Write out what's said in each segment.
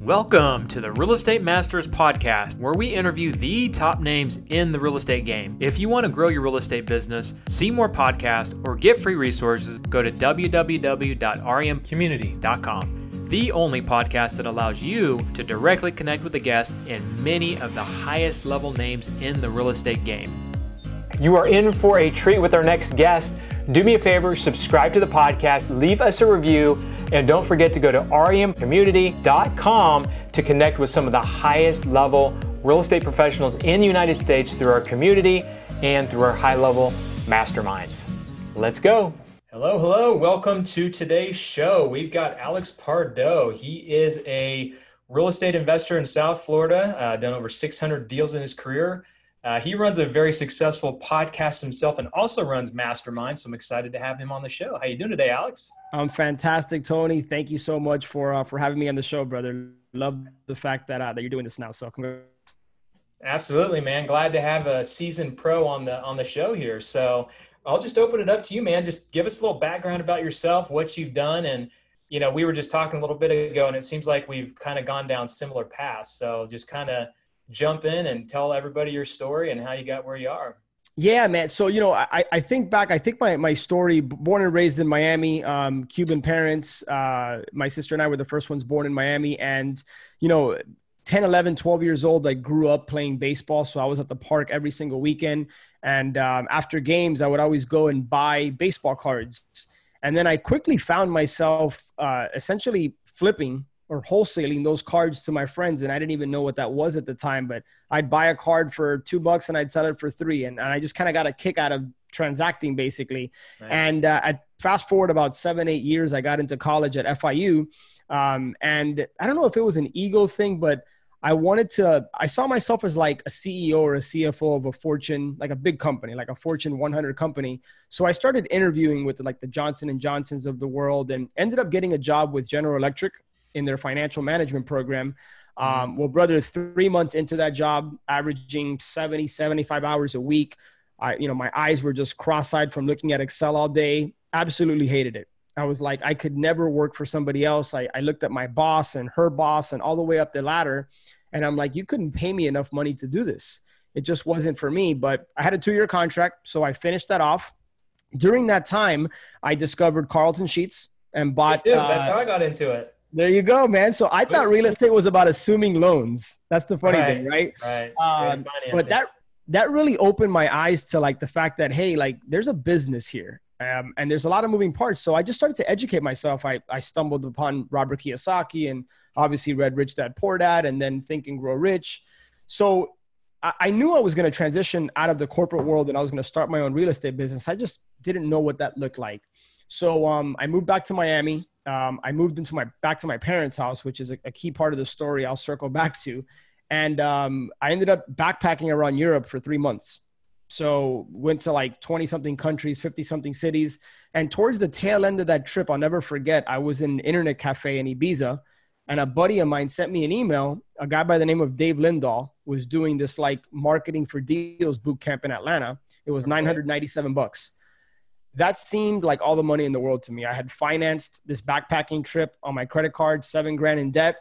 Welcome to the Real Estate Masters podcast, where we interview the top names in the real estate game. If you want to grow your real estate business, see more podcasts, or get free resources, go to www.remcommunity.com. The only podcast that allows you to directly connect with the guests and many of the highest level names in the real estate game. You are in for a treat with our next guest. Do me a favor, subscribe to the podcast, leave us a review, and don't forget to go to remcommunity.com to connect with some of the highest level real estate professionals in the United States through our community and through our high level masterminds. Let's go. Hello. Welcome to today's show. We've got Alex Pardo. He is a real estate investor in South Florida, done over 600 deals in his career. He runs a very successful podcast himself and also runs Masterminds. So I'm excited to have him on the show. How you doing today, Alex? I'm fantastic, Tony. Thank you so much for having me on the show, brother. Love the fact that you're doing this now. So congrats. Absolutely, man. Glad to have a seasoned pro on the show here. So I'll just open it up to you, man. Just give us a little background about yourself, what you've done. And, you know, we were just talking a little bit ago, and it seems like we've kind of gone down similar paths. So just kind of jump in and tell everybody your story and how you got where you are. Yeah, man. So, you know, I think back, I think my story, born and raised in Miami, Cuban parents, my sister and I were the first ones born in Miami. And, you know, 10, 11, 12 years old, I grew up playing baseball. So I was at the park every single weekend. And after games, I would always go and buy baseball cards. And then I quickly found myself essentially flipping or wholesaling those cards to my friends. And I didn't even know what that was at the time, but I'd buy a card for $2 and I'd sell it for $3. And I just kind of got a kick out of transacting basically. Nice. And I fast forward about 7-8 years, I got into college at FIU. And I don't know if it was an ego thing, but I saw myself as like a CEO or a CFO of a Fortune, like a big company, like a Fortune 100 company. So I started interviewing with like the Johnson & Johnsons of the world and ended up getting a job with General Electric in their financial management program. Well, brother, 3 months into that job, averaging 70, 75 hours a week, my eyes were just cross-eyed from looking at Excel all day. Absolutely hated it. I was like, I could never work for somebody else. I looked at my boss and her boss and all the way up the ladder. And I'm like, you couldn't pay me enough money to do this. It just wasn't for me, but I had a 2-year contract. So I finished that off. During that time, I discovered Carlton Sheets and bought. That's how I got into it. There you go, man. So I thought real estate was about assuming loans. That's the funny thing, right? Right. But that really opened my eyes to like the fact that, hey, like there's a business here. And there's a lot of moving parts. So I just started to educate myself. I stumbled upon Robert Kiyosaki and obviously read Rich Dad Poor Dad and then Think and Grow Rich. So I knew I was going to transition out of the corporate world and I was going to start my own real estate business. I just didn't know what that looked like. So I moved back to Miami. I moved back to my parents' house, which is a key part of the story I'll circle back to. And I ended up backpacking around Europe for 3 months. So went to like 20 something countries, 50 something cities. And towards the tail end of that trip, I'll never forget, I was in an internet cafe in Ibiza and a buddy of mine sent me an email. A guy by the name of Dave Lindahl was doing this like marketing for deals boot camp in Atlanta. It was $997. That seemed like all the money in the world to me. I had financed this backpacking trip on my credit card, $7,000 in debt.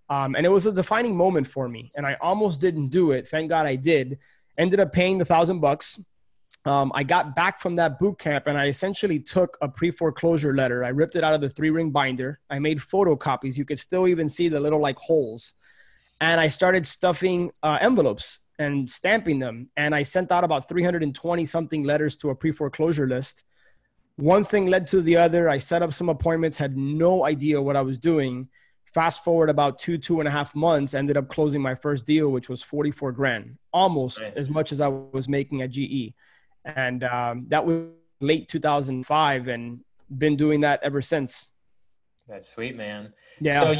And it was a defining moment for me. And I almost didn't do it. Thank God I did. Ended up paying the $1,000. I got back from that boot camp and I essentially took a pre-foreclosure letter. I ripped it out of the 3-ring binder. I made photocopies. You could still even see the little like holes. And I started stuffing envelopes and stamping them. And I sent out about 320 something letters to a pre-foreclosure list. One thing led to the other. I set up some appointments, had no idea what I was doing. Fast forward about 2.5 months, ended up closing my first deal, which was $44,000, almost as much as I was making at GE. And that was late 2005 and been doing that ever since. That's sweet, man. Yeah.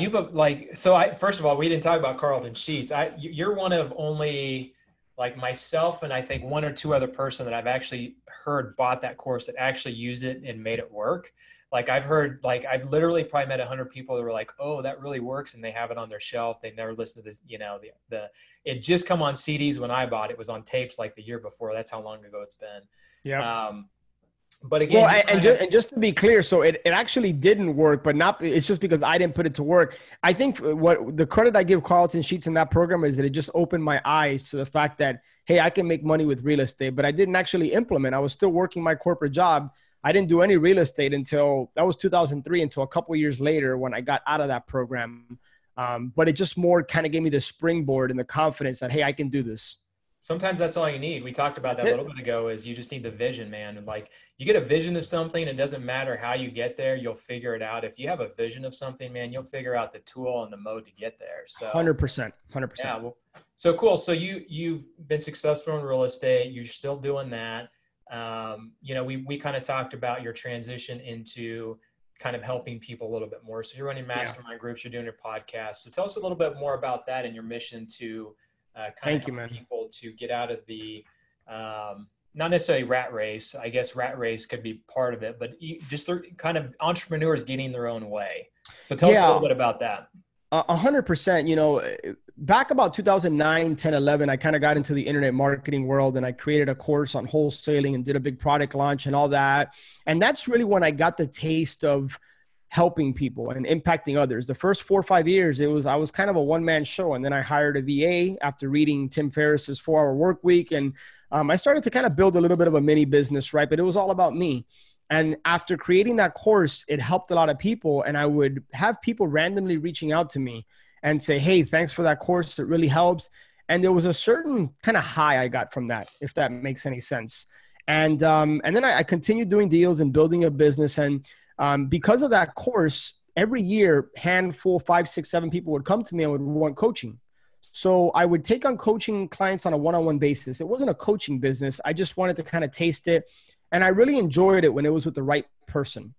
So first of all, we didn't talk about Carlton Sheets. You're one of only like myself and I think one or two other person that I've actually heard bought that course that actually used it and made it work. Like I've literally probably met 100 people that were like, oh, that really works. And they have it on their shelf. They never listened to this, it just come on CDs when I bought it. It was on tapes like the year before. That's how long ago it's been. Yeah. But Well, again, you kind of, and just to be clear, so it actually didn't work, but not, it's just because I didn't put it to work. I think what the credit I give Carlton Sheets in that program is that it just opened my eyes to the fact that, hey, I can make money with real estate, but I didn't actually implement. I was still working my corporate job. I didn't do any real estate until that was 2003, until a couple of years later when I got out of that program. But it just more kind of gave me the springboard and the confidence that, hey, I can do this. sometimes that's all you need. We talked about That's that a it. little bit ago, is you just need the vision, man. And like, you get a vision of something, it doesn't matter how you get there, you'll figure it out. If you have a vision of something, man, you'll figure out the tool and the mode to get there. So 100%, 100%. yeah, well, so cool. So you've been successful in real estate. You're still doing that. You know, we kind of talked about your transition into kind of helping people a little bit more. So you're running mastermind groups, you're doing your podcast. So tell us a little bit more about that and your mission to kind of help people to get out of the, not necessarily rat race. I guess rat race could be part of it, but just kind of entrepreneurs getting their own way. So tell us a little bit about that. 100%. You know, back about 2009, 10, 11, I kind of got into the internet marketing world, and I created a course on wholesaling and did a big product launch and all that. And that's really when I got the taste of helping people and impacting others. The first 4 or 5 years, I was kind of a one-man show. And then I hired a VA after reading Tim Ferriss's 4-Hour Workweek. And I started to kind of build a little bit of a mini business, right? But it was all about me. And after creating that course, it helped a lot of people. And I would have people randomly reaching out to me and say, hey, thanks for that course. It really helps. And there was a certain kind of high I got from that, if that makes any sense. And then I continued doing deals and building a business. And because of that course, every year, handful, 5, 6, 7 people would come to me and would want coaching. So I would take on coaching clients on a one-on-one basis. It wasn't a coaching business. I just wanted to kind of taste it. And I really enjoyed it when it was with the right person.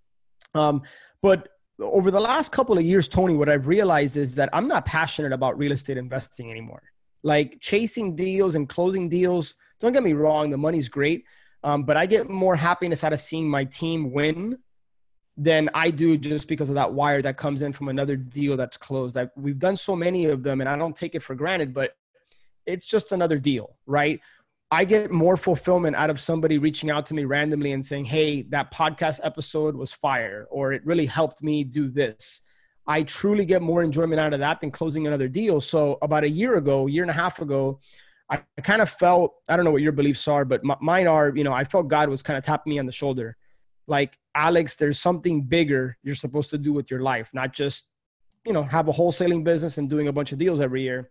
But over the last couple of years, Tony, what I've realized is that I'm not passionate about real estate investing anymore. Like chasing deals and closing deals, don't get me wrong, the money's great. But I get more happiness out of seeing my team win than I do just because of that wire that comes in from another deal that's closed. We've done so many of them, and I don't take it for granted, but it's just another deal, right? I get more fulfillment out of somebody reaching out to me randomly and saying, hey, that podcast episode was fire, or it really helped me do this. I truly get more enjoyment out of that than closing another deal. So about a year and a half ago, I kind of felt, I don't know what your beliefs are, but mine are, you know, I felt God was kind of tapping me on the shoulder. Like, Alex, there's something bigger you're supposed to do with your life, not just, you know, have a wholesaling business and doing a bunch of deals every year.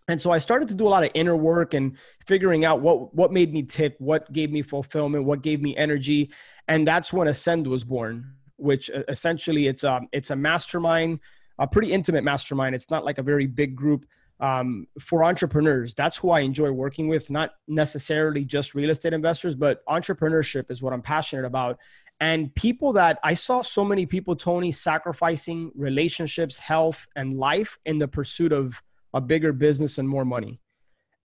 And so I started to do a lot of inner work and figuring out what made me tick, what gave me fulfillment, what gave me energy. And that's when Ascend was born, which essentially it's a mastermind, a pretty intimate mastermind. It's not like a very big group for entrepreneurs. That's who I enjoy working with, not necessarily just real estate investors, but entrepreneurship is what I'm passionate about. And people that I saw so many people, Tony, sacrificing relationships, health, and life in the pursuit of a bigger business and more money.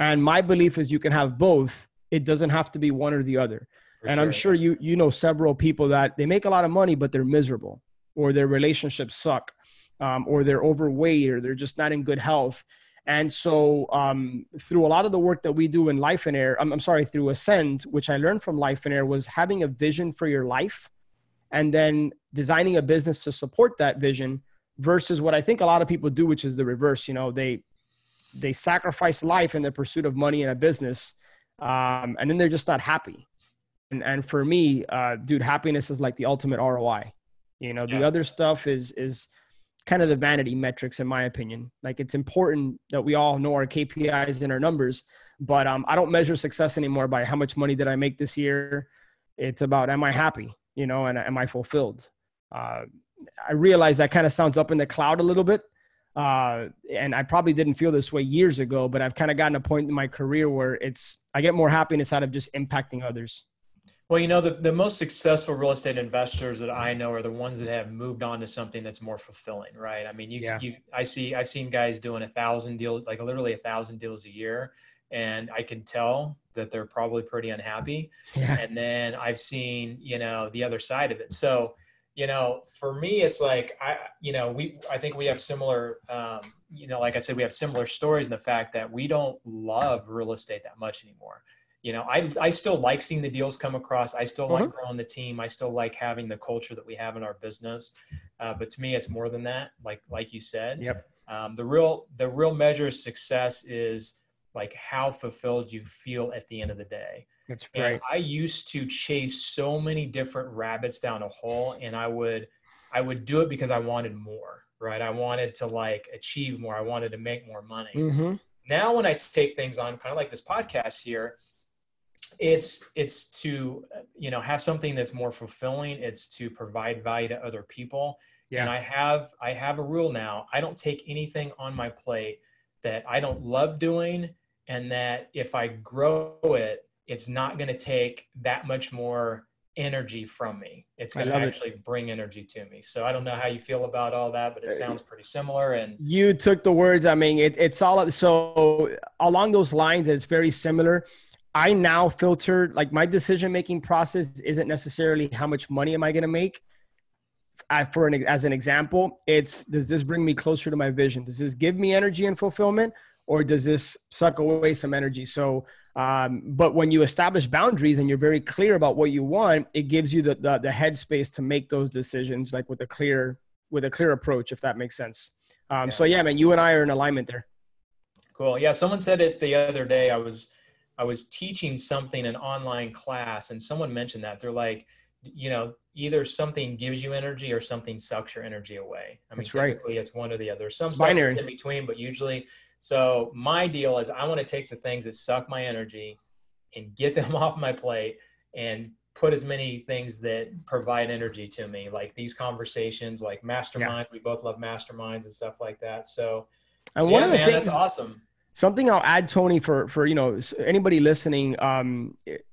And my belief is you can have both. It doesn't have to be one or the other. And I'm sure you know several people that they make a lot of money, but they're miserable, or their relationships suck, or they're overweight, or they're just not in good health. And so through a lot of the work that we do in Life and Air, through Ascend, which I learned from Life and Air, was having a vision for your life and then designing a business to support that vision versus what I think a lot of people do, which is the reverse. You know, they sacrifice life in the pursuit of money in a business, and then they're just not happy. And for me, dude, happiness is like the ultimate ROI. You know, the other stuff is kind of the vanity metrics, in my opinion. Like, it's important that we all know our KPIs and our numbers, but I don't measure success anymore by how much money did I make this year. It's about, am I happy, you know, and am I fulfilled? I realize that kind of sounds up in the cloud a little bit. And I probably didn't feel this way years ago, but I've kind of gotten a point in my career where I get more happiness out of just impacting others. Well, you know, the most successful real estate investors that I know are the ones that have moved on to something that's more fulfilling, right? I mean, I've seen guys doing 1,000 deals, like literally 1,000 deals a year, and I can tell that they're probably pretty unhappy. Yeah. And then I've seen, you know, the other side of it. So, you know, for me, it's like, I think we have similar, you know, like I said, we have similar stories in the fact that we don't love real estate that much anymore. I still like seeing the deals come across. I still like Mhm. growing the team. I still like having the culture that we have in our business. But to me, it's more than that. Like you said, Yep. the real measure of success is like how fulfilled you feel at the end of the day. That's And right. I used to chase so many different rabbits down a hole, and I would do it because I wanted more, right? I wanted to like achieve more. I wanted to make more money. Mm-hmm. Now, when I take things on, kind of like this podcast here, it's to have something that's more fulfilling. It's to provide value to other people. And Yeah. I have a rule now. I don't take anything on my plate that I don't love doing, and that if I grow it, it's not going to take that much more energy from me. It's I going to love it. actually bring energy to me. So I don't know how you feel about all that, but it sounds pretty similar. And You took the words. I mean, it's all so along those lines. It's very similar. I now filter like my decision-making process isn't necessarily how much money am I going to make. As an example, it's, does this bring me closer to my vision? Does this give me energy and fulfillment, or does this suck away some energy? So, but when you establish boundaries and you're very clear about what you want, it gives you the headspace to make those decisions, like with a clear approach, if that makes sense. So yeah, man, you and I are in alignment there. cool. Yeah, someone said it the other day. I was teaching something, an online class, and someone mentioned that. They're like, either something gives you energy or something sucks your energy away. I mean, That's right. typically it's one or the other. Some It's stuff is binary. in between, but usually. So my deal is I want to take the things that suck my energy and get them off my plate, and put as many things that provide energy to me, like these conversations, like Yeah. masterminds. We both love masterminds and stuff like that. So And one yeah, of the man, that's things, awesome. something I'll add, Tony, for anybody listening,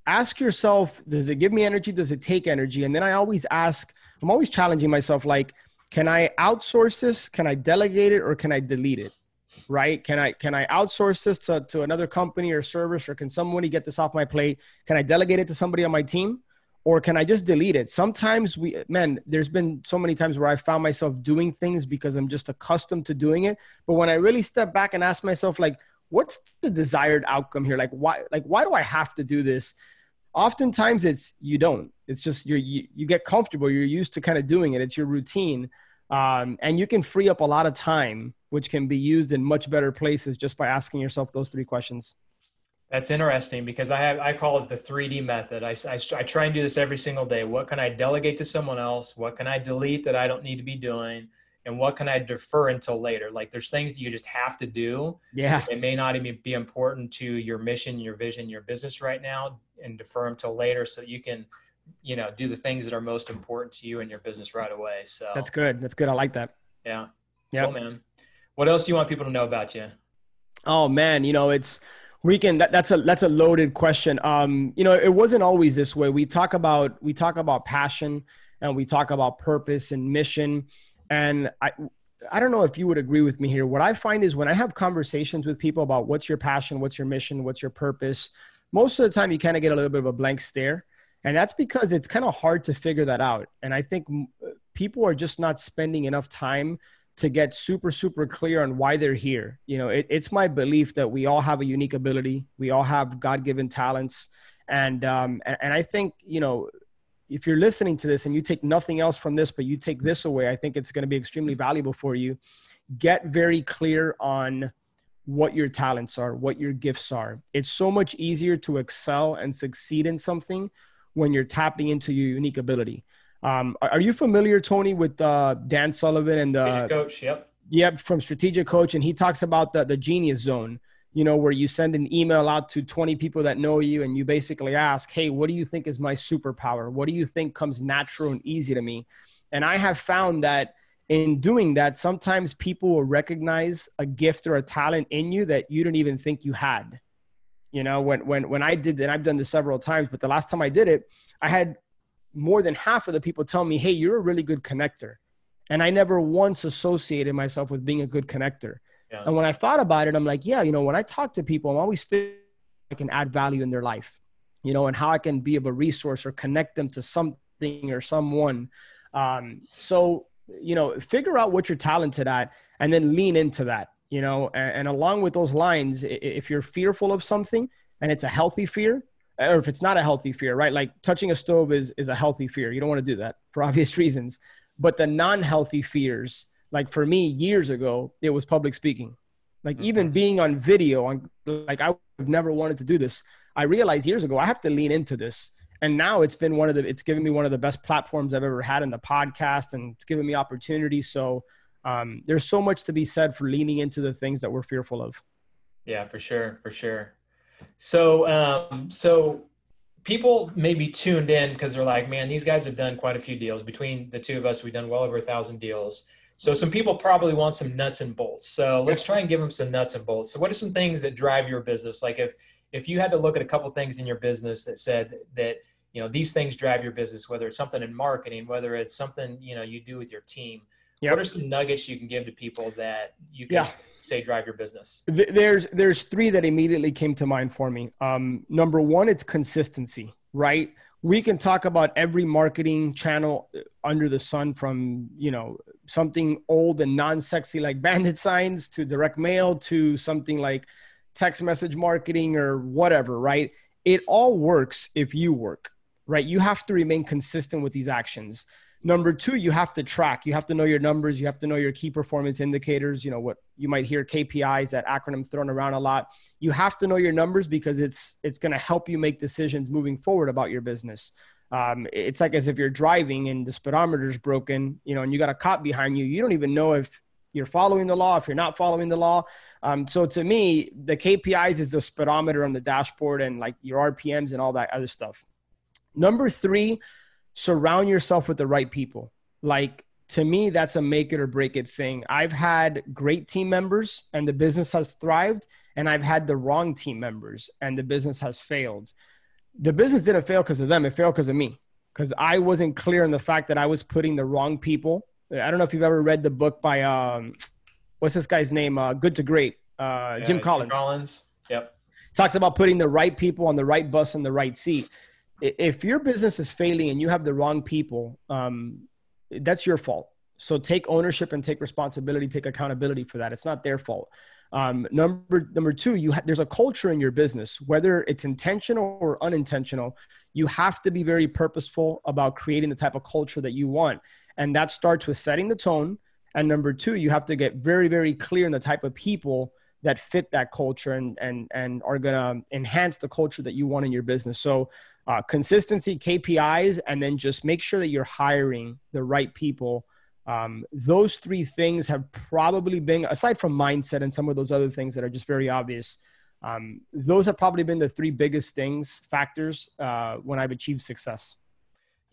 ask yourself, does it give me energy? Does it take energy? And then I'm always challenging myself, like, can I outsource this? Can I delegate it, or can I delete it? Right? Can I outsource this to another company or service, or can somebody get this off my plate? Can I delegate it to somebody on my team? Or can I just delete it? Sometimes there's been so many times where I found myself doing things because I'm just accustomed to doing it. But when I really step back and ask myself, like, what's the desired outcome here? Like, why do I have to do this? Oftentimes you don't. It's just you get comfortable. You're used to kind of doing it. It's your routine. And you can free up a lot of time, which can be used in much better places just by asking yourself those 3 questions. That's interesting, because I call it the 3D method. I try and do this every single day. What can I delegate to someone else? What can I delete that I don't need to be doing? And what can I defer until later? Like, there's things that you just have to do. Yeah, It may not even be important to your mission, your vision, your business right now, and defer them till later so that you can, do the things that are most important to you and your business right away. So that's good. That's good. I like that. yeah, Yeah. cool, man. What else do you want people to know about you? Oh man, that's a loaded question. It wasn't always this way. We talk about passion, and we talk about purpose and mission. And I don't know if you would agree with me here. What I find is when I have conversations with people about what's your passion, what's your mission, what's your purpose, most of the time you kind of get a little bit of a blank stare. And that's because it's kind of hard to figure that out. And I think people are just not spending enough time to get super, super clear on why they're here. It's my belief that we all have a unique ability. We all have God-given talents. And I think, if you're listening to this and you take nothing else from this, but you take this away, I think it's going to be extremely valuable for you. Get very clear on what your talents are, what your gifts are. It's so much easier to excel and succeed in something when you're tapping into your unique ability. Are you familiar, Tony, with Dan Sullivan and Strategic coach? Yep. Yep, from Strategic Coach, and he talks about the genius zone, where you send an email out to 20 people that know you, and you basically ask, hey, what do you think is my superpower? What do you think comes natural and easy to me? And I have found that in doing that, sometimes people will recognize a gift or a talent in you that you didn't even think you had. When I did, and I've done this several times, but the last time I did it, I had more than half of the people tell me, hey, you're a really good connector. And I never once associated myself with being a good connector. Yeah. And when I thought about it, I'm like, yeah, when I talk to people, I'm always feeling I can add value in their life, and how I can be of a resource or connect them to something or someone. So figure out what you're talented at and then lean into that, and along with those lines, if you're fearful of something and it's a healthy fear, or if it's not a healthy fear, right? Like touching a stove is a healthy fear. You don't want to do that for obvious reasons. But the non-healthy fears, like for me years ago, it was public speaking. Like even being on video, like I would have never wanted to do this. I realized years ago, I have to lean into this. And now it's given me one of the best platforms I've ever had in the podcast, and it's given me opportunities. So there's so much to be said for leaning into the things that we're fearful of. Yeah, for sure. For sure. So people may be tuned in because they're like, man, these guys have done quite a few deals. Between the two of us, we've done well over 1,000 deals. So some people probably want some nuts and bolts. So let's try and give them some nuts and bolts. So what are some things that drive your business? Like if you had to look at a couple of things in your business that said that, these things drive your business, whether it's something in marketing, whether it's something, you do with your team, what are some nuggets you can give to people that you can say drive your business? There's three that immediately came to mind for me. Number one, it's consistency, right? We can talk about every marketing channel under the sun, from, something old and non-sexy like bandit signs to direct mail to something like text message marketing or whatever, right? It all works if you work, right? You have to remain consistent with these actions. Number two, you have to track. You have to know your numbers. You have to know your key performance indicators. What you might hear KPIs, that acronym thrown around a lot. You have to know your numbers because it's going to help you make decisions moving forward about your business. It's like as if you're driving and the speedometer is broken, and you got a cop behind you. You don't even know if you're following the law, if you're not following the law. So to me, the KPIs is the speedometer on the dashboard and like your RPMs and all that other stuff. Number three, surround yourself with the right people. Like, to me, that's a make it or break it thing. I've had great team members and the business has thrived, and I've had the wrong team members and the business has failed. The business didn't fail because of them. It failed because of me, because I wasn't clear on the fact that I was putting the wrong people. I don't know if you've ever read the book by, what's this guy's name? Good to Great, Jim Collins. Jim Collins. Yep. Talks about putting the right people on the right bus in the right seat. If your business is failing and you have the wrong people, that's your fault. So take ownership and take responsibility, take accountability for that. It's not their fault. Number two, there's a culture in your business, whether it's intentional or unintentional. You have to be very purposeful about creating the type of culture that you want. And that starts with setting the tone. And number two, you have to get very, very clear on the type of people that fit that culture and are going to enhance the culture that you want in your business. So consistency, KPIs, and then just make sure that you're hiring the right people. Those three things have probably been, aside from mindset and some of those other things that are just very obvious, those have probably been the three biggest factors when I've achieved success.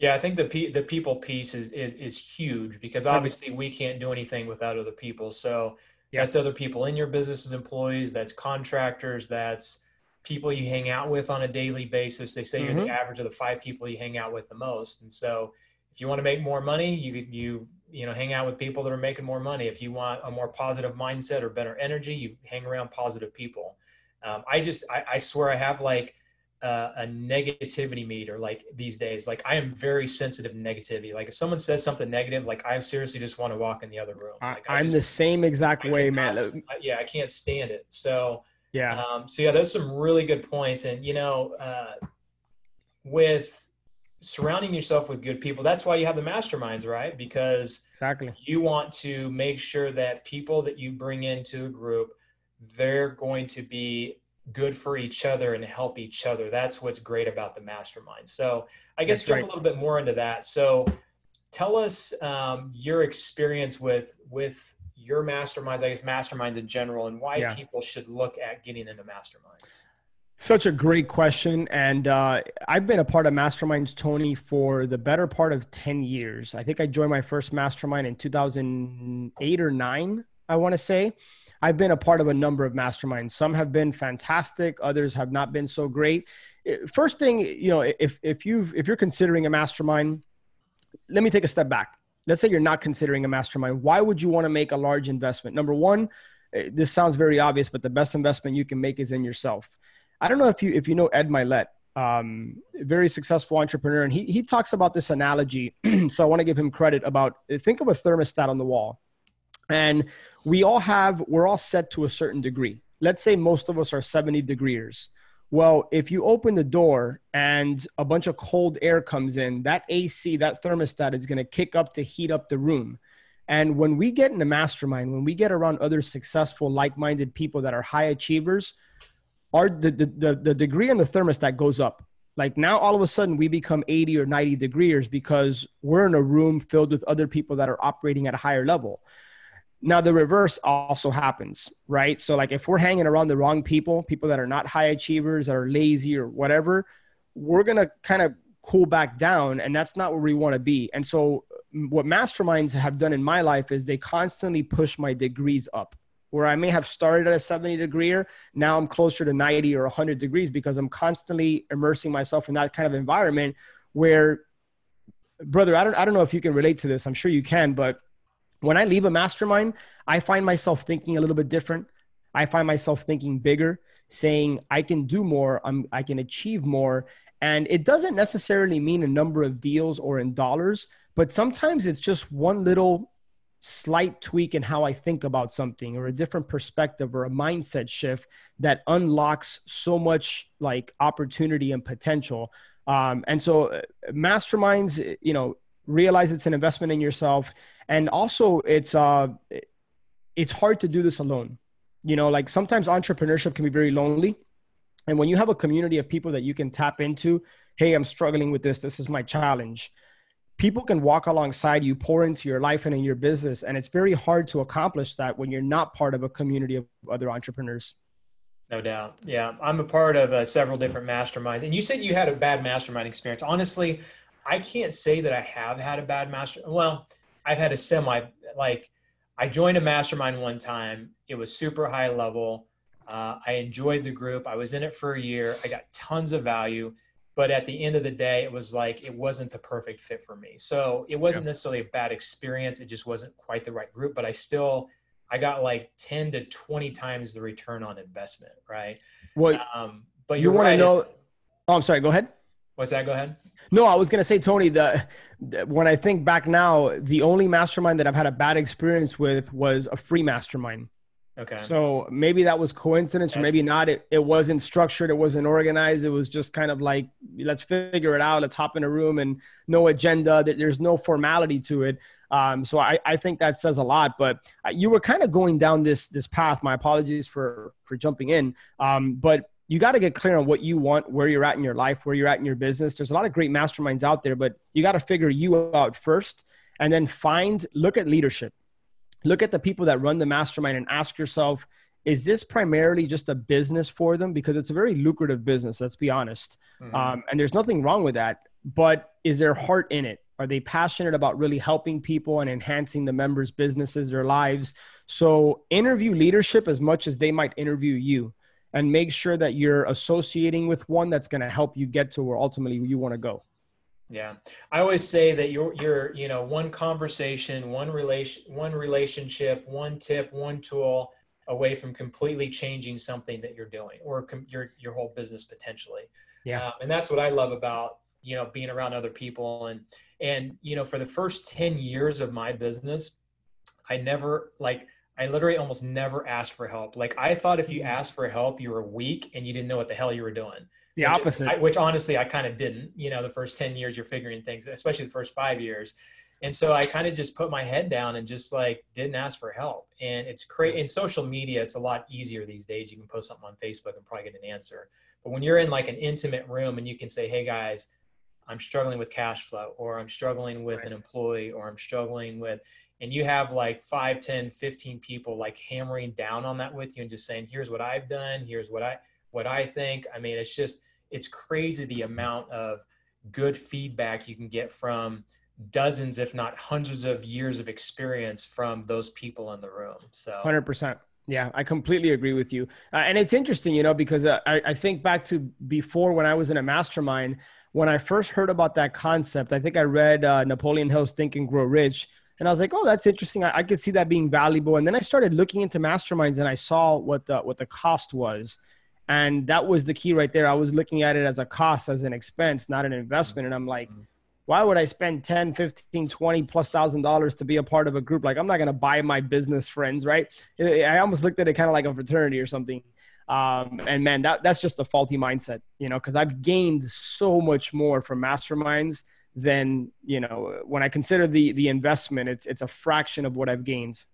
Yeah, I think the people piece is huge, because obviously we can't do anything without other people. So that's other people in your business as employees, that's contractors, that's people you hang out with on a daily basis. They say you're the average of the 5 people you hang out with the most. And so if you want to make more money, you hang out with people that are making more money. If you want a more positive mindset or better energy, you hang around positive people. I swear I have like a negativity meter, like these days. Like I am very sensitive to negativity. Like if someone says something negative, like I seriously just want to walk in the other room. Like I'm the same exact way, man. I can't stand it. So those are some really good points. And with surrounding yourself with good people, that's why you have the masterminds, right? Because you want to make sure that people that you bring into a group, they're going to be good for each other and help each other. That's what's great about the mastermind. So I guess jump a little bit more into that. So tell us your experience with your masterminds, I guess masterminds in general, and why people should look at getting into masterminds. Such a great question. And I've been a part of masterminds, Tony, for the better part of 10 years. I think I joined my first mastermind in 2008 or 9, I want to say. I've been a part of a number of masterminds. Some have been fantastic. Others have not been so great. First thing, if you're considering a mastermind, let me take a step back. Let's say you're not considering a mastermind. Why would you want to make a large investment? Number one, this sounds very obvious, but the best investment you can make is in yourself. I don't know if you know Ed Milet, very successful entrepreneur, and he talks about this analogy. So I want to give him credit about, think of a thermostat on the wall. And we're all set to a certain degree. Let's say most of us are 70 degrees. Well, if you open the door and a bunch of cold air comes in, that AC, that thermostat is going to kick up to heat up the room. And when we get in a mastermind, when we get around other successful, like-minded people that are high achievers, the degree on the thermostat goes up. Like now, all of a sudden, we become 80 or 90 degrees because we're in a room filled with other people that are operating at a higher level. Now, the reverse also happens, right? So like if we're hanging around the wrong people, people that are not high achievers, that are lazy or whatever, we're going to kind of cool back down, and that's not where we want to be. And so what masterminds have done in my life is they constantly push my degrees up. Where I may have started at a 70 degree, now I'm closer to 90 or 100 degrees because I'm constantly immersing myself in that kind of environment where, brother, I don't know if you can relate to this. I'm sure you can, but when I leave a mastermind, I find myself thinking a little bit different. I find myself thinking bigger, saying I can do more, I can achieve more. And it doesn't necessarily mean a number of deals or in dollars, but sometimes it's just one little slight tweak in how I think about something, or a different perspective, or a mindset shift that unlocks so much like opportunity and potential. And so masterminds, realize it's an investment in yourself. And also it's hard to do this alone. Like sometimes entrepreneurship can be very lonely. And when you have a community of people that you can tap into, hey, I'm struggling with this. This is my challenge. People can walk alongside you, pour into your life and in your business. And it's very hard to accomplish that when you're not part of a community of other entrepreneurs. No doubt. Yeah. I'm a part of several different masterminds. And you said you had a bad mastermind experience. Honestly, I can't say that I have had a bad Well, I've had I joined a mastermind one time. It was super high level. I enjoyed the group. I was in it for a year. I got tons of value. But at the end of the day, it was like, it wasn't the perfect fit for me. So it wasn't necessarily a bad experience. It just wasn't quite the right group, but I got like 10 to 20 times the return on investment. Right. Well, but you want to know, oh, I'm sorry. Go ahead. What's that? Go ahead. No, I was going to say, Tony, when I think back now, the only mastermind that I've had a bad experience with was a free mastermind. Okay. So maybe that was coincidence, or maybe not. It wasn't structured. It wasn't organized. It was just kind of like, let's figure it out. Let's hop in a room, and no agenda. There's no formality to it. So I think that says a lot. But you were kind of going down this path. My apologies for jumping in. But you got to get clear on what you want, where you're at in your life, where you're at in your business. There's a lot of great masterminds out there, but you got to figure you out first, and then look at leadership. Look at the people that run the mastermind and ask yourself, is this primarily just a business for them? Because it's a very lucrative business, let's be honest. Mm-hmm. And there's nothing wrong with that, but is there heart in it? Are they passionate about really helping people and enhancing the members' businesses, their lives? So interview leadership as much as they might interview you, and make sure that you're associating with one that's going to help you get to where ultimately you want to go. Yeah. I always say that you're one conversation, one relationship, one tip, one tool away from completely changing something that you're doing, or your whole business potentially. Yeah. And that's what I love about, being around other people. And, for the first 10 years of my business, I literally almost never asked for help. Like, I thought if you asked for help, you were weak and you didn't know what the hell you were doing. The opposite. Which honestly, I kind of didn't. The first 10 years you're figuring things, especially the first 5 years. And so I kind of just put my head down and just didn't ask for help. And it's crazy. In social media, it's a lot easier these days. You can post something on Facebook and probably get an answer. But when you're in like an intimate room and you can say, hey guys, I'm struggling with cash flow, or I'm struggling with an employee, or I'm struggling with, and you have like 5, 10, 15 people like hammering down on that with you and just saying, here's what I've done. Here's what I think. I mean, it's crazy the amount of good feedback you can get from dozens, if not hundreds of years of experience from those people in the room. So 100%. Yeah, I completely agree with you. And it's interesting, because I think back to before when I was in a mastermind, when I first heard about that concept, I think I read Napoleon Hill's Think and Grow Rich. And I was like, oh, that's interesting. I could see that being valuable. And then I started looking into masterminds, and I saw what the cost was. And that was the key right there. I was looking at it as a cost, as an expense, not an investment. And I'm like, why would I spend 10, 15, 20 plus $1,000 to be a part of a group? Like, I'm not going to buy my business friends, right? I almost looked at it kind of like a fraternity or something. And man, that's just a faulty mindset, because I've gained so much more from masterminds than, when I consider the investment, it's a fraction of what I've gained.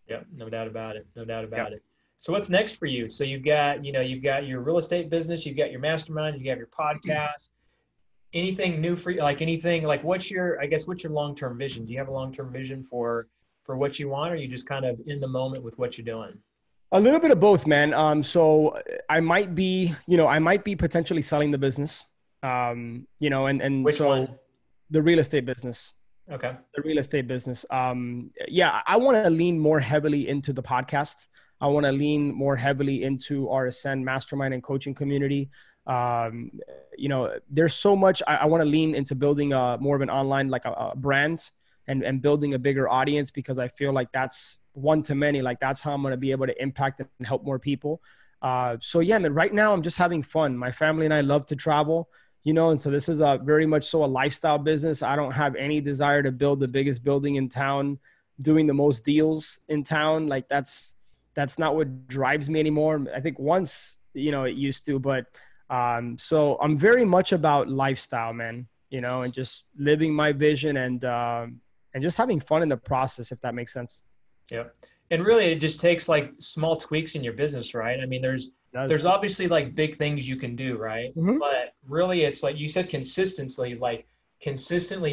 Yeah, no doubt about it. No doubt Yeah. about it. So what's next for you? So you've got your real estate business, you've got your mastermind, you have your podcast. Anything new for you? Like anything, like what's your long-term vision? Do you have a long-term vision for what you want, or are you just kind of in the moment with what you're doing? A little bit of both, man. So I might be potentially selling the business, and Which so one? the real estate business. Okay. The real estate business. Yeah, I want to lean more heavily into the podcast. I want to lean more heavily into our Ascend mastermind and coaching community. There's so much I want to lean into building more of an online, like a brand and building a bigger audience, because I feel like that's one to many. Like that's how I'm going to be able to impact and help more people. So yeah, man, right now I'm just having fun. My family and I love to travel. And so this is a very much so a lifestyle business. I don't have any desire to build the biggest building in town, doing the most deals in town. Like that's not what drives me anymore. I think once, it used to, but so I'm very much about lifestyle, man, and just living my vision and just having fun in the process, if that makes sense. Yeah. And really it just takes like small tweaks in your business, right? I mean, there's obviously like big things you can do, right? Mm-hmm. But really it's like you said, consistently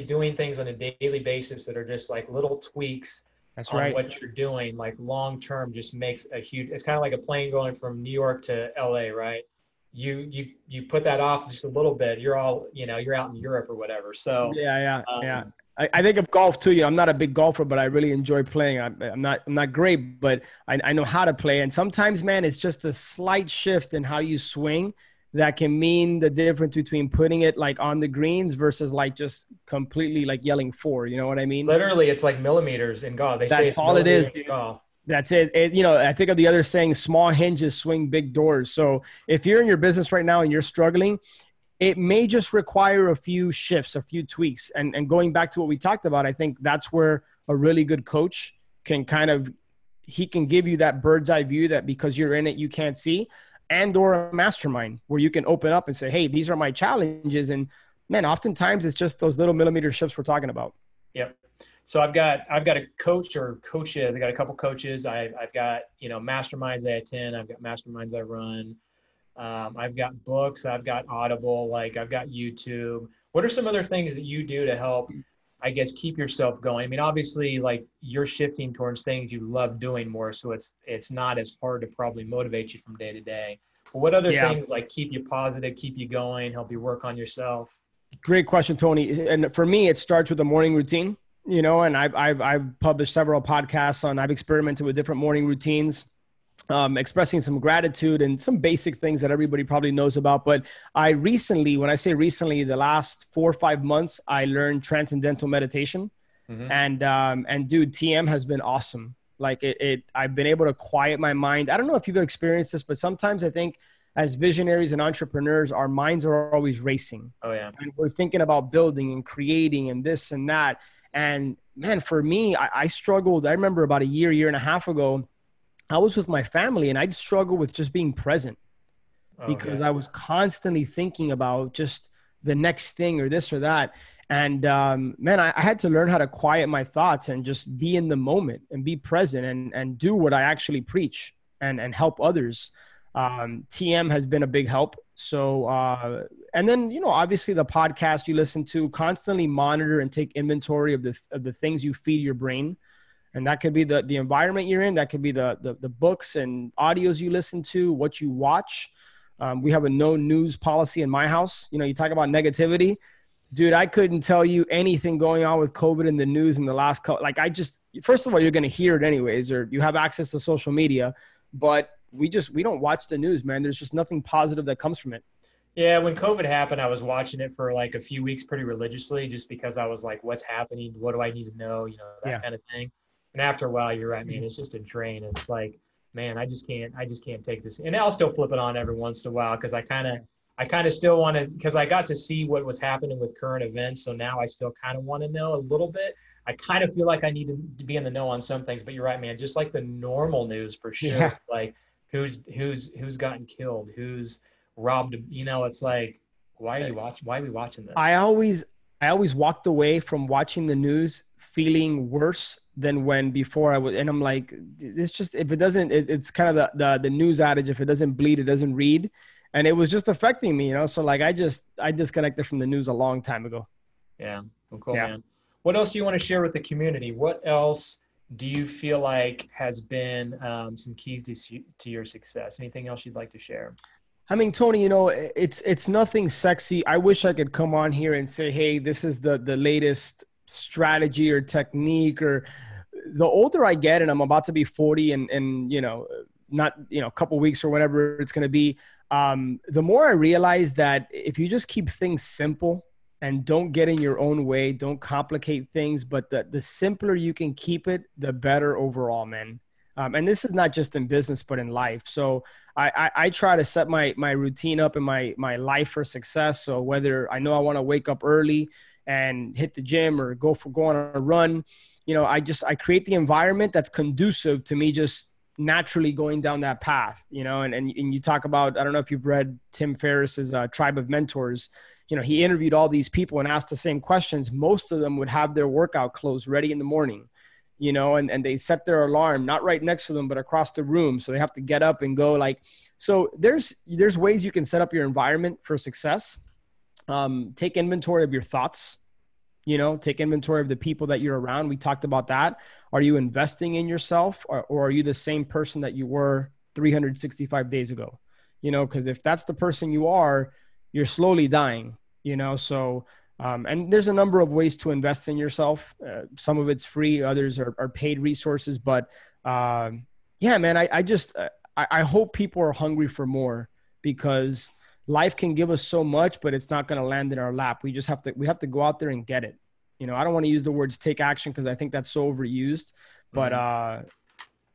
doing things on a daily basis that are just like little tweaks. That's on right. what you're doing, like long term, just makes a huge. It's kind of like a plane going from New York to LA, right? You put that off just a little bit, you're out in Europe or whatever. So Yeah. I think of golf too. I'm not a big golfer, but I really enjoy playing. I'm not great, but I know how to play. And sometimes, man, it's just a slight shift in how you swing that can mean the difference between putting it like on the greens versus like just completely like yelling four. You know what I mean? Literally, it's like millimeters in golf. They say That's all it is, dude. Golf. That's it. I think of the other saying, small hinges swing big doors. So if you're in your business right now and you're struggling, it may just require a few shifts, a few tweaks. And going back to what we talked about, I think that's where a really good coach can he can give you that bird's eye view that because you're in it, you can't see, and or a mastermind where you can open up and say, hey, these are my challenges. And man, oftentimes it's just those little millimeter shifts we're talking about. Yep. So I've got a coach or coaches. I got a couple coaches. I've got, masterminds I attend. I've got masterminds I run. I've got books. I've got Audible. Like I've got YouTube. What are some other things that you do to help, I guess, keep yourself going? I mean, obviously, like you're shifting towards things you love doing more, so it's not as hard to probably motivate you from day to day. But what other things like keep you positive, keep you going, help you work on yourself? Great question, Tony. And for me, it starts with a morning routine. And I've published several podcasts on. I've experimented with different morning routines. Expressing some gratitude and some basic things that everybody probably knows about. But when I say recently, the last 4 or 5 months, I learned transcendental meditation. Mm-hmm. And dude, TM has been awesome. Like I've been able to quiet my mind. I don't know if you've experienced this, but sometimes I think as visionaries and entrepreneurs, our minds are always racing. Oh yeah. And we're thinking about building and creating and this and that. And man, for me, I struggled. I remember about a year and a half ago, I was with my family and I'd struggle with just being present because I was constantly thinking about just the next thing or this or that. And man, I had to learn how to quiet my thoughts and just be in the moment and be present and do what I actually preach and help others. TM has been a big help. So, and then, obviously the podcast you listen to, constantly monitor and take inventory of the things you feed your brain. And that could be the environment you're in. That could be the books and audios you listen to, what you watch. We have a no news policy in my house. You talk about negativity. Dude, I couldn't tell you anything going on with COVID in the news in the last first of all, you're going to hear it anyways, or you have access to social media, but we don't watch the news, man. There's just nothing positive that comes from it. Yeah, when COVID happened, I was watching it for like a few weeks pretty religiously just because I was like, what's happening? What do I need to know? That kind of thing. And after a while, you're right, man, it's just a drain. It's like, man, I just can't take this. And I'll still flip it on every once in a while because I kind of still want to, because I got to see what was happening with current events. So now I still kind of want to know a little bit. I kind of feel like I need to be in the know on some things, but you're right, man. Just like the normal news for sure. Yeah. Like who's gotten killed, who's robbed, it's like, why are we watching I this? always I always walked away from watching the news feeling worse than when before I was, and I'm like, it's just, if it doesn't, it's kind of the news adage, if it doesn't bleed, it doesn't read, and it was just affecting me, So like I disconnected from the news a long time ago. Yeah. Well, cool, Yeah. man. What else do you want to share with the community? What else do you feel like has been some keys to your success? Anything else you'd like to share? I mean, Tony, it's nothing sexy. I wish I could come on here and say, hey, this is the latest strategy or technique. Or the older I get, and I'm about to be 40, and not a couple weeks or whatever it's going to be, the more I realize that if you just keep things simple and don't get in your own way, don't complicate things, but the simpler you can keep it, the better overall, man. And this is not just in business, but in life. So I try to set my routine up in my life for success. So whether I know I want to wake up early and hit the gym or go on a run, I create the environment that's conducive to me just naturally going down that path, and you talk about, I don't know if you've read Tim Ferriss's Tribe of Mentors. He interviewed all these people and asked the same questions. Most of them would have their workout clothes ready in the morning, and they set their alarm, not right next to them, but across the room. So they have to get up and go. So there's ways you can set up your environment for success. Take inventory of your thoughts, take inventory of the people that you're around. We talked about that. Are you investing in yourself, or are you the same person that you were 365 days ago? Because if that's the person you are, you're slowly dying, So, and there's a number of ways to invest in yourself. Some of it's free, others are paid resources. But yeah, man, I hope people are hungry for more, because life can give us so much, but it's not going to land in our lap. We have to go out there and get it. I don't want to use the words take action, because I think that's so overused. But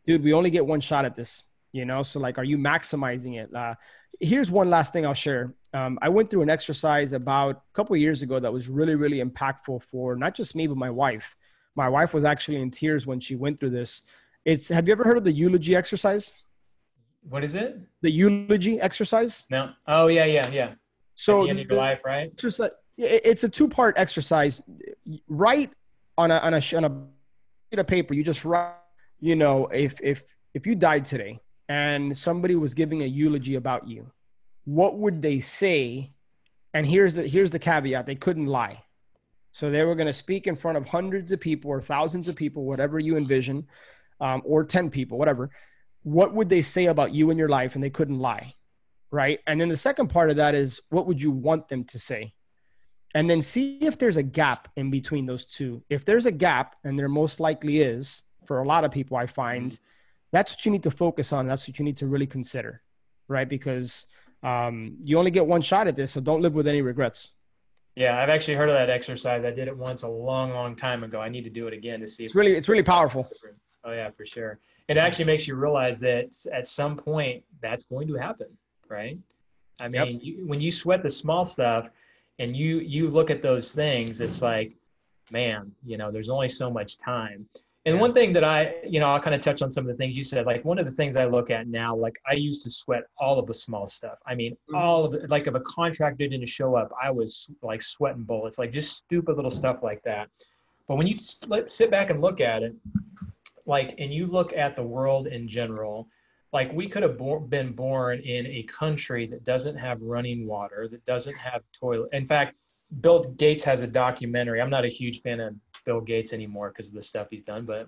dude, we only get one shot at this. So like, are you maximizing it? Here's one last thing I'll share. I went through an exercise about a couple of years ago that was really, really impactful for not just me, but my wife. My wife was actually in tears when she went through this. Have you ever heard of the eulogy exercise? What is it? The eulogy exercise? No. Oh, yeah, yeah, yeah. At So the end of your life, right? it's a two-part exercise. Write on a sheet of paper. You just write, if you died today and somebody was giving a eulogy about you, what would they say? And here's the caveat: they couldn't lie. So they were going to speak in front of hundreds of people or thousands of people, whatever you envision, or 10 people, whatever. What would they say about you in your life? And they couldn't lie, right? And then the second part of that is, what would you want them to say? And then see if there's a gap in between those two. If there's a gap, and there most likely is for a lot of people, I find, that's what you need to focus on. That's what you need to really consider, right? Because you only get one shot at this, so don't live with any regrets. Yeah, I've actually heard of that exercise. I did it once a long, long time ago. I need to do it again to see if It's really powerful. Oh yeah, for sure. It actually makes you realize that at some point that's going to happen, right? I mean, when you sweat the small stuff and you look at those things, it's like, man, there's only so much time. And one thing that I'll kind of touch on some of the things you said. Like, one of the things I look at now, like, I used to sweat all of the small stuff. I mean, all of it. Like, if a contract didn't show up, I was like sweating bullets, like just stupid little stuff like that. But when you sit back and look at it, like, and you look at the world in general, like, we could have been born in a country that doesn't have running water, that doesn't have toilet. In fact, Bill Gates has a documentary. I'm not a huge fan of Bill Gates anymore because of the stuff he's done, but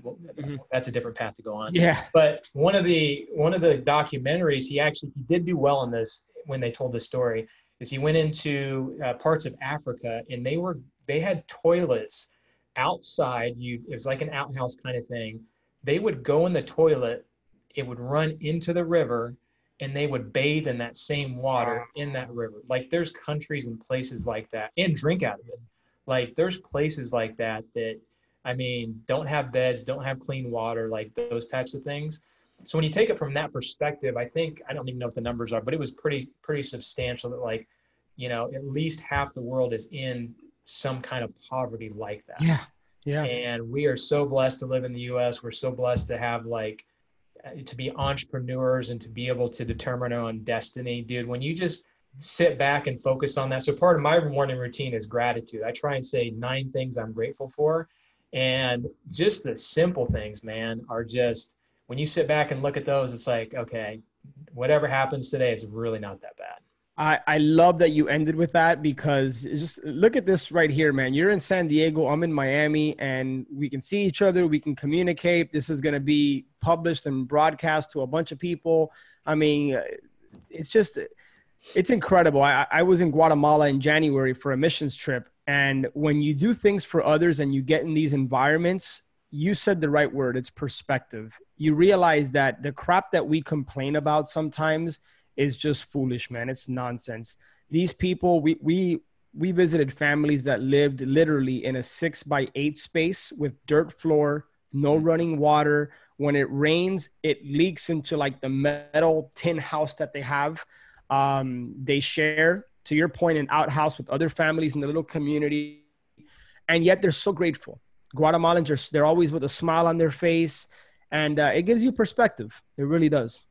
that's a different path to go on. Yeah. But one of the documentaries, he did do well in this when they told the story, is he went into parts of Africa, and they had toilets outside. It was like an outhouse kind of thing. They would go in the toilet, it would run into the river, and they would bathe in that same water in that river. Like, there's countries and places like that, and drink out of it. Like, there's places like that, I mean, don't have beds, don't have clean water, like those types of things. So when you take it from that perspective, I think, I don't even know what the numbers are, but it was pretty substantial that, like, at least half the world is in some kind of poverty like that. Yeah. Yeah. And we are so blessed to live in the US. We're so blessed to have, like, to be entrepreneurs and to be able to determine our own destiny, dude, when you just sit back and focus on that. So part of my morning routine is gratitude. I try and say 9 things I'm grateful for. And just the simple things, man, are just, when you sit back and look at those, it's like, okay, whatever happens today is really not that bad. I love that you ended with that, because just look at this right here, man. You're in San Diego, I'm in Miami, and we can see each other. We can communicate. This is going to be published and broadcast to a bunch of people. I mean, it's incredible. I was in Guatemala in January for a missions trip. And when you do things for others and you get in these environments, you said the right word. It's perspective. You realize that the crap that we complain about sometimes is just foolish, man. It's nonsense. These people, we visited families that lived literally in a 6x8 space with dirt floor, no running water. When it rains, it leaks into like the metal tin house that they have. They share, to your point, an outhouse with other families in the little community. And yet they're so grateful. Guatemalans, they're always with a smile on their face. And it gives you perspective. It really does.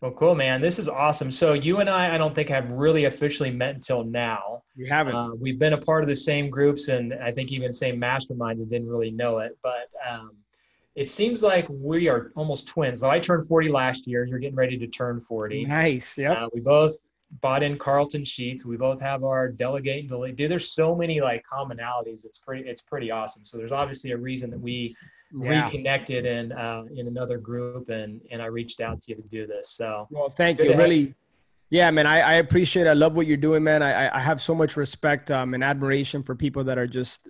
Well, cool, man. This is awesome. So you and I don't think have really officially met until now. We haven't. We've been a part of the same groups, and I think even the same masterminds, and didn't really know it. But it seems like we are almost twins. So I turned 40 last year. You're getting ready to turn 40. Nice. Yep. We both bought in Carlton sheets. We both have our delegate and delete. Dude, there's so many like commonalities. It's pretty awesome. So there's obviously a reason that we reconnected in another group, and I reached out to you to do this. So well, thank you. Really. Yeah, man, I appreciate it. I love what you're doing, man. I have so much respect and admiration for people that are just,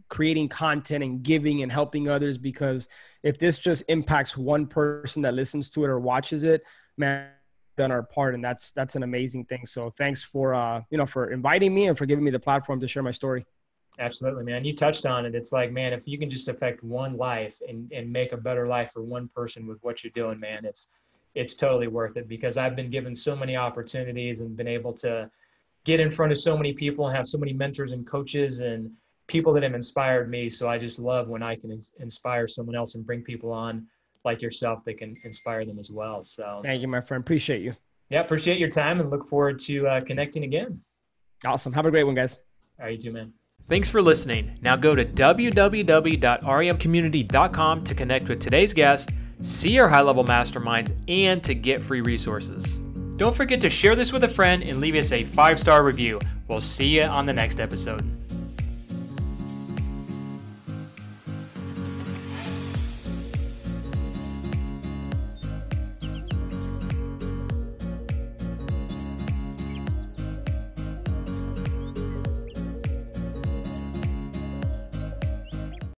creating content and giving and helping others, because if this just impacts one person that listens to it or watches it, man, done our part. And that's an amazing thing. So thanks for, for inviting me and for giving me the platform to share my story. Absolutely, man. You touched on it. It's like, man, if you can just affect one life and make a better life for one person with what you're doing, man, it's totally worth it, because I've been given so many opportunities and been able to get in front of so many people and have so many mentors and coaches and people that have inspired me. So I just love when I can inspire someone else and bring people on like yourself that can inspire them as well. So thank you, my friend. Appreciate you. Yeah, appreciate your time and look forward to connecting again. Awesome. Have a great one, guys. All right, you too, man. Thanks for listening. Now go to www.remcommunity.com to connect with today's guest, see our high-level masterminds, and to get free resources. Don't forget to share this with a friend and leave us a 5-star review. We'll see you on the next episode.